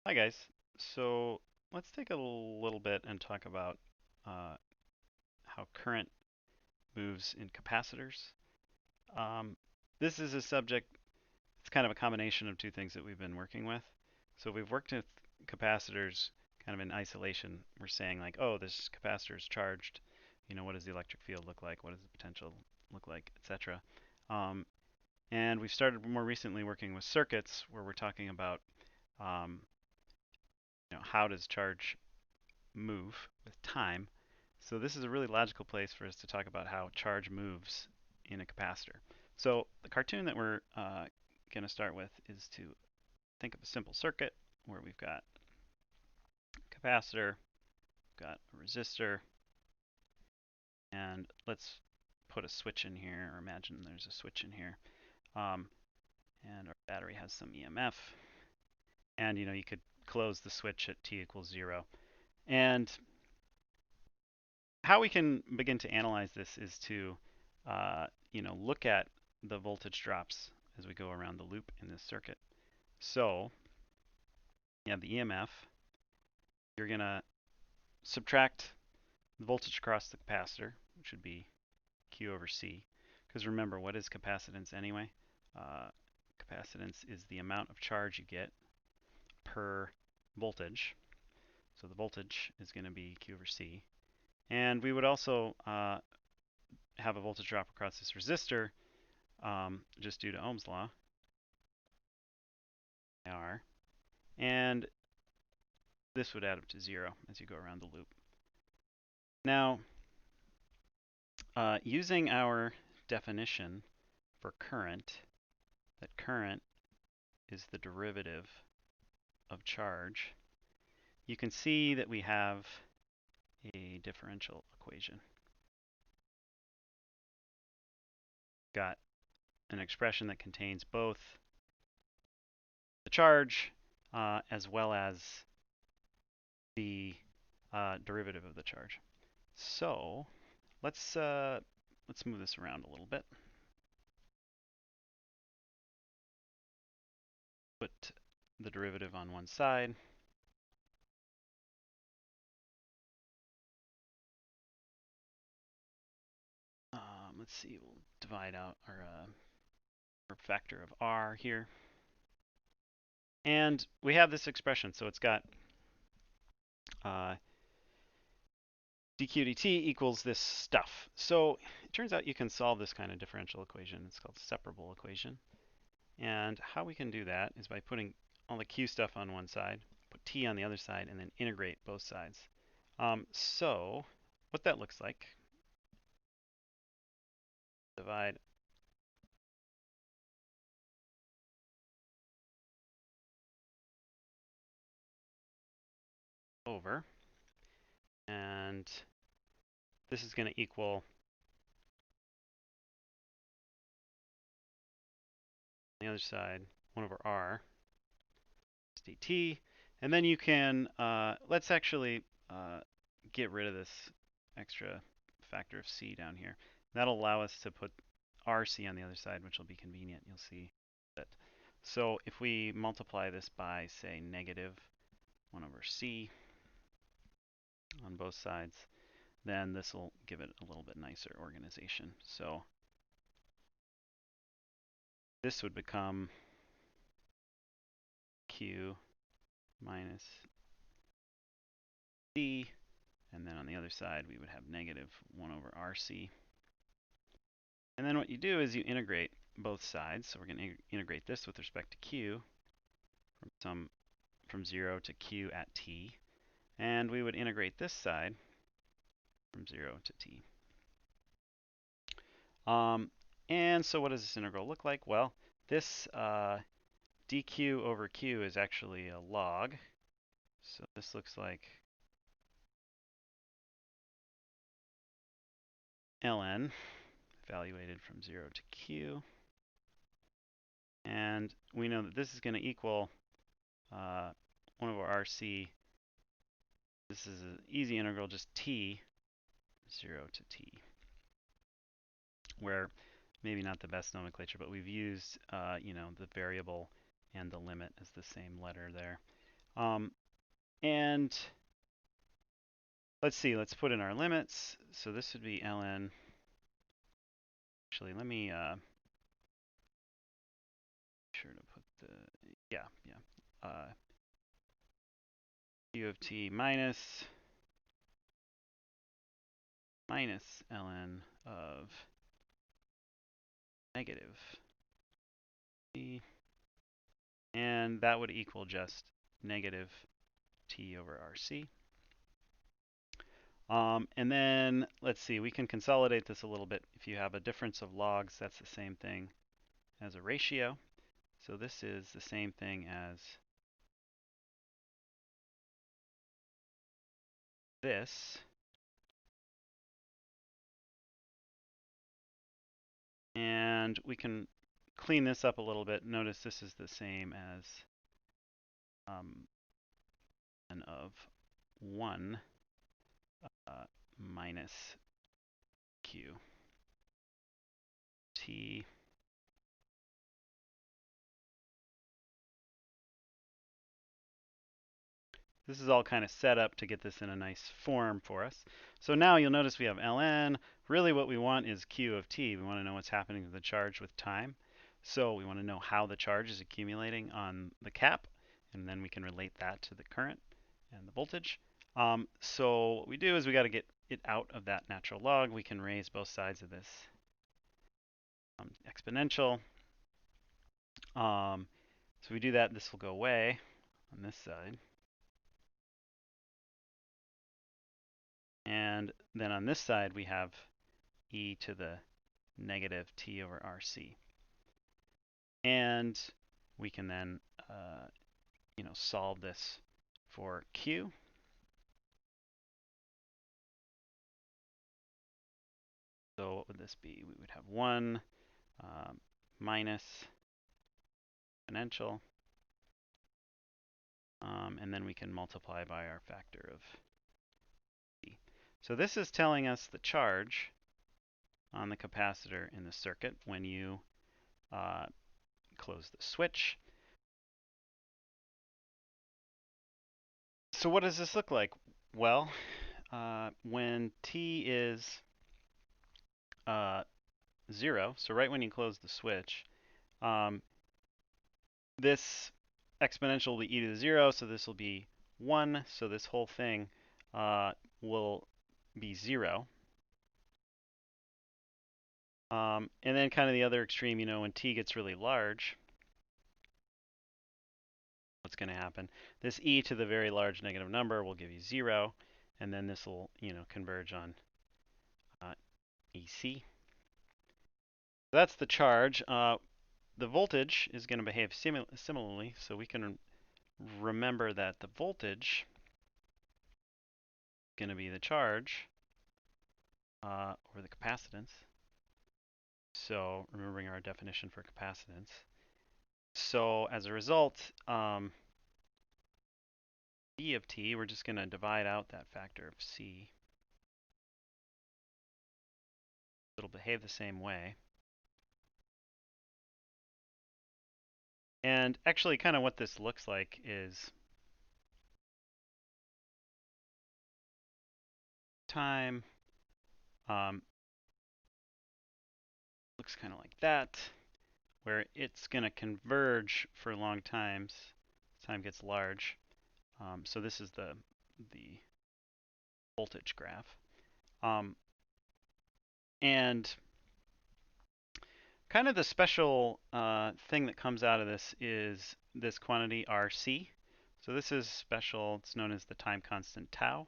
Hi guys. So let's take a little bit and talk about uh, how current moves in capacitors. Um, this is a subject, it's kind of a combination of two things that we've been working with. So we've worked with capacitors kind of in isolation. We're saying like, oh, this capacitor is charged. What does the electric field look like? What does the potential look like, etc. Um, and we've started more recently working with circuits where we're talking about um, how does charge move with time. So this is a really logical place for us to talk about how charge moves in a capacitor. So the cartoon that we're going to start with is to think of a simple circuit where we've got a capacitor, we've got a resistor, and let's put a switch in here, or imagine there's a switch in here. Um, and our battery has some EMF. And you could close the switch at t equals 0. And how we can begin to analyze this is to, look at the voltage drops as we go around the loop in this circuit. So you have the EMF. You're going to subtract the voltage across the capacitor, which would be Q over C. Because remember, what is capacitance anyway? Capacitance is the amount of charge you get per voltage. So the voltage is going to be Q over C. And we would also have a voltage drop across this resistor just due to Ohm's law, IR, and this would add up to 0 as you go around the loop. Now, using our definition for current, that current is the derivative of charge, you can see that we have a differential equation. Got an expression that contains both the charge as well as the derivative of the charge. So let's move this around a little bit. Put the derivative on one side. Let's see, we'll divide out our factor of r here. And we have this expression, so it's got dq dt equals this stuff. So it turns out you can solve this kind of differential equation. It's called separable equation. And how we can do that is by putting all the q stuff on one side, put t on the other side, and then integrate both sides. So what that looks like, divide over, and this is going to equal the other side 1 over r dt. And then you can, let's actually get rid of this extra factor of c down here. That'll allow us to put rc on the other side, which will be convenient. You'll see that. So if we multiply this by, say, negative 1 over c on both sides, then this will give it a little bit nicer organization. So this would become q minus c, and then on the other side we would have negative 1 over rc. And then what you do is you integrate both sides. So we're going to integrate this with respect to q from 0 to q at t. And we would integrate this side from 0 to t. And so what does this integral look like? Well, this dq over q is actually a log. So this looks like ln evaluated from 0 to q. And we know that this is going to equal 1 over rc. This is an easy integral, just t, 0 to t, where maybe not the best nomenclature, but we've used, the variable and the limit as the same letter there. And let's see, let's put in our limits. So this would be ln. Actually, let me sure to put the, yeah. U of t minus ln of negative t, and that would equal just negative t over rc. And then let's see, we can consolidate this a little bit. If you have a difference of logs, that's the same thing as a ratio. So this is the same thing as this. And we can clean this up a little bit. Notice this is the same as n of 1 minus q t. This is all kind of set up to get this in a nice form for us. So now you'll notice we have ln. Really what we want is q of t. We want to know what's happening to the charge with time. So we want to know how the charge is accumulating on the cap, and then we can relate that to the current and the voltage. So what we do is we got to get it out of that natural log. We can raise both sides of this exponential. So we do that, this will go away on this side. And then on this side, we have e to the negative t over rc. And we can then, solve this for q. So what would this be? We would have 1 minus exponential. And then we can multiply by our factor of c. So this is telling us the charge on the capacitor in the circuit when you close the switch. So what does this look like? Well, when t is 0, so right when you close the switch, this exponential will be e to the 0, so this will be 1, so this whole thing will be 0. And then kind of the other extreme, when t gets really large, what's going to happen? This e to the very large negative number will give you 0, and then this will, converge on EC. So that's the charge. The voltage is going to behave similarly, so we can remember that the voltage is going to be the charge or the capacitance. So remembering our definition for capacitance. So as a result, d of t, we're just going to divide out that factor of c. It'll behave the same way. And actually, kind of what this looks like is time looks kind of like that, where it's going to converge for long times as time gets large. So this is the voltage graph. And kind of the special thing that comes out of this is this quantity RC. So this is special. It's known as the time constant tau.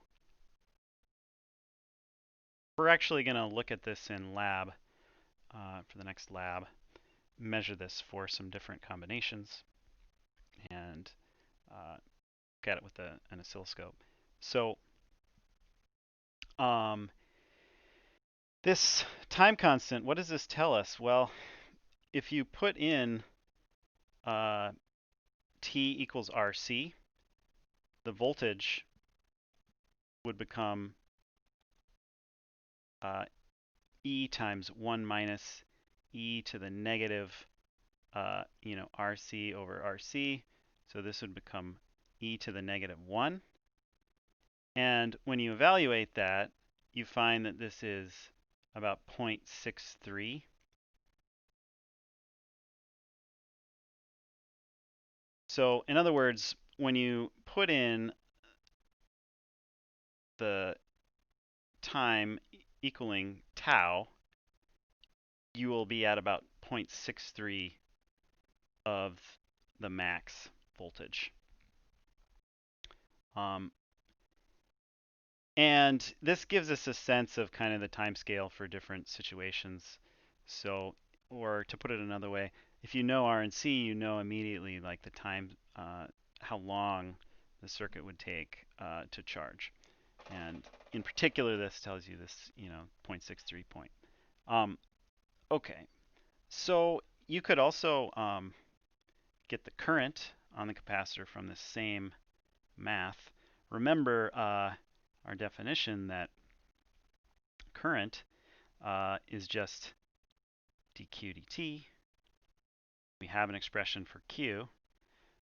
We're actually going to look at this in lab for the next lab, measure this for some different combinations, and look at it with an oscilloscope. So this time constant, what does this tell us? Well, if you put in T equals RC, the voltage would become E times 1 minus E to the negative, RC over RC. So this would become e to the negative 1. And when you evaluate that, you find that this is about 0.63. So in other words, when you put in the time equaling tau, you will be at about 0.63 of the max voltage. And this gives us a sense of kind of the time scale for different situations. So, or to put it another way, if you know R and C, you know immediately like the time, how long the circuit would take to charge. And in particular, this tells you this, 0.63 point. Okay, so you could also get the current on the capacitor from the same math. Remember our definition that current is just dq dt. We have an expression for Q.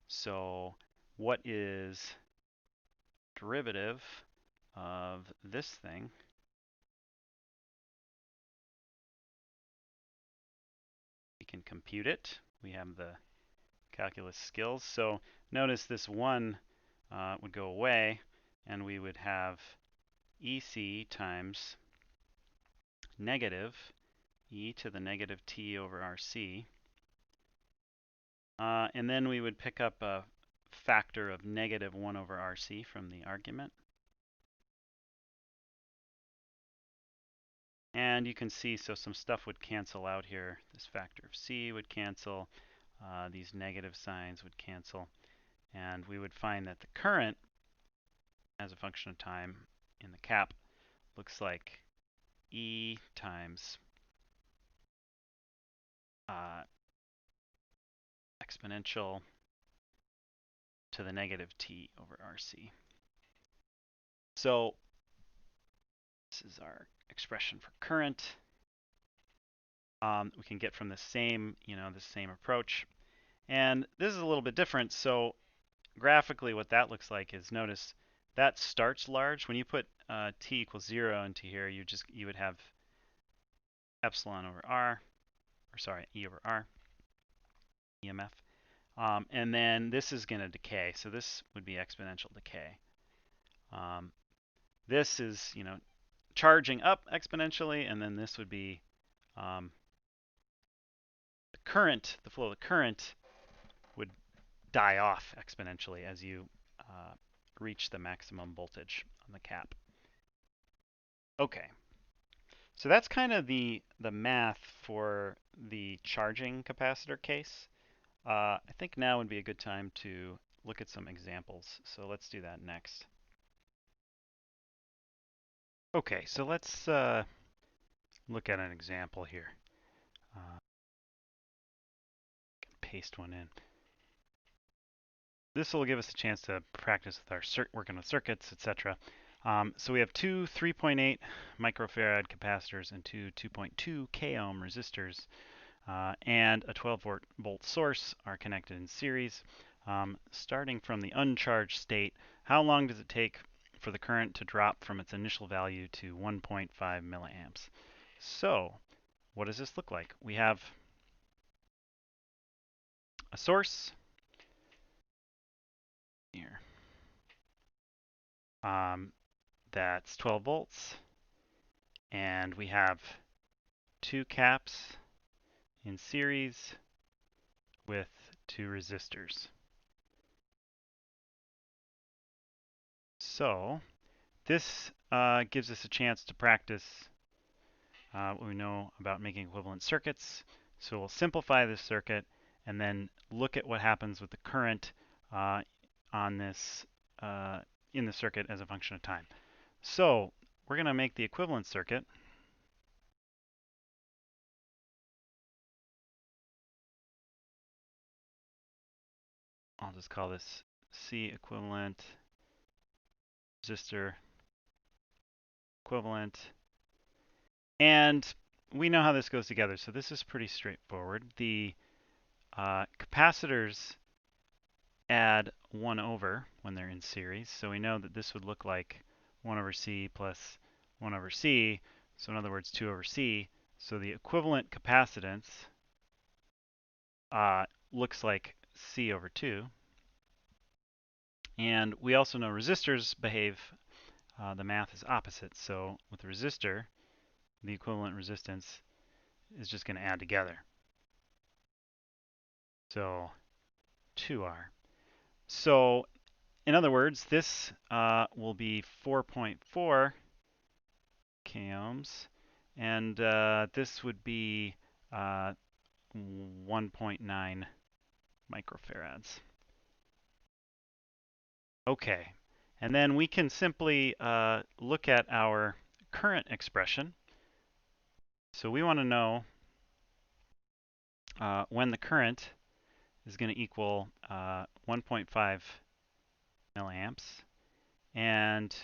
So what is derivative of this thing? We can compute it. We have the calculus skills. So notice this 1 would go away, and we would have EC times negative e to the negative t over RC. And then we would pick up a factor of negative 1 over RC from the argument. And you can see, so some stuff would cancel out here. This factor of C would cancel. These negative signs would cancel. And we would find that the current, as a function of time in the cap, looks like E times exponential to the negative t over RC. So this is our expression for current. We can get from the same, the same approach. And this is a little bit different. So graphically, what that looks like is, notice that starts large. When you put t equals 0 into here, you would have epsilon over r, or sorry, E over r, EMF. And then this is going to decay. So this would be exponential decay. This is, charging up exponentially, and then this would be the current, the flow of the current would die off exponentially as you reach the maximum voltage on the cap. Okay, so that's kind of the math for the charging capacitor case. I think now would be a good time to look at some examples. So let's do that next. Okay, so let's look at an example here. Paste one in. This will give us a chance to practice with our working with circuits, etc. So we have two 3.8 microfarad capacitors and two 2.2 k ohm resistors, and a 12-volt source are connected in series. Starting from the uncharged state, how long does it take for the current to drop from its initial value to 1.5 milliamps? So what does this look like? We have a source here. That's 12 volts. And we have two caps in series with two resistors. So this gives us a chance to practice what we know about making equivalent circuits. So we'll simplify this circuit and then look at what happens with the current on this in the circuit as a function of time. So we're going to make the equivalent circuit. I'll just call this C equivalent, resistor equivalent. And we know how this goes together, so this is pretty straightforward. The capacitors add 1 over when they're in series. So we know that this would look like 1 over C plus 1 over C. So in other words, 2 over C. So the equivalent capacitance looks like C over 2. And we also know resistors behave, the math is opposite. So with a resistor, the equivalent resistance is just going to add together. So 2R. So in other words, this will be 4.4 k ohms, and this would be 1.9 microfarads. Okay, and then we can simply look at our current expression. So we want to know when the current is going to equal 1.5 milliamps. And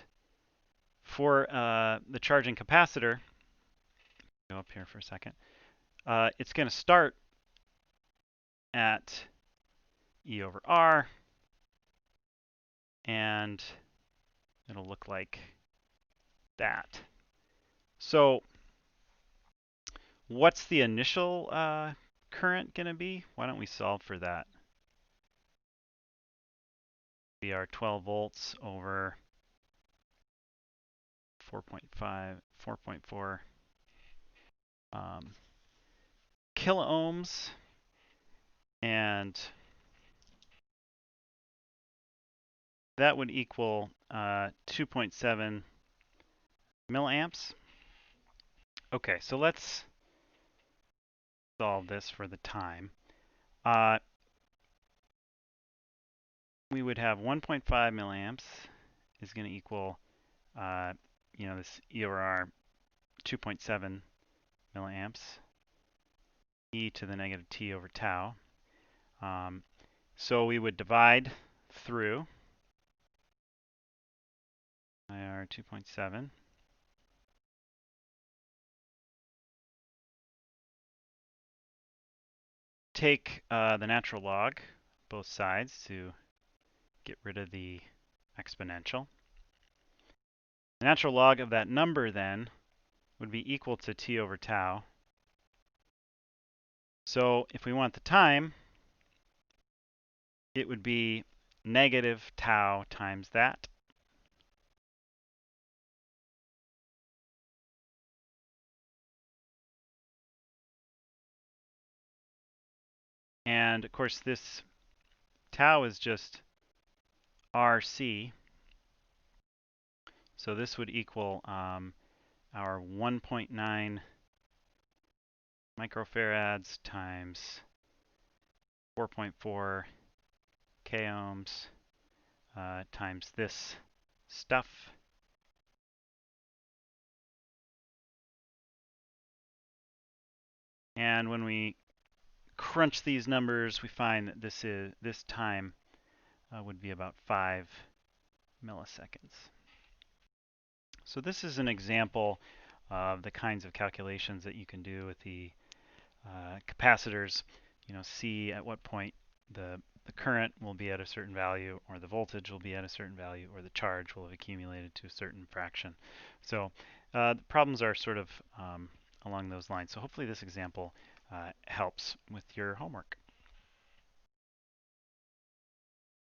for the charging capacitor, go up here for a second, it's going to start at E over R, and it'll look like that. So what's the initial current going to be? Why don't we solve for that? Be our 12 volts over 4.4 kilo ohms, and that would equal 2.7 milliamps. Okay, so let's solve this for the time. We would have 1.5 milliamps is going to equal, this E over R, 2.7 milliamps, e to the negative t over tau. So we would divide through IR 2.7. Take the natural log, both sides, to get rid of the exponential. The natural log of that number then would be equal to t over tau. So if we want the time, it would be negative tau times that. And of course, this tau is just RC. So this would equal our 1.9 microfarads times 4.4 k ohms times this stuff. And when we crunch these numbers, we find that this time would be about 5 milliseconds. So this is an example of the kinds of calculations that you can do with the capacitors. See at what point the current will be at a certain value, or the voltage will be at a certain value, or the charge will have accumulated to a certain fraction. So the problems are sort of along those lines. So hopefully this example helps with your homework.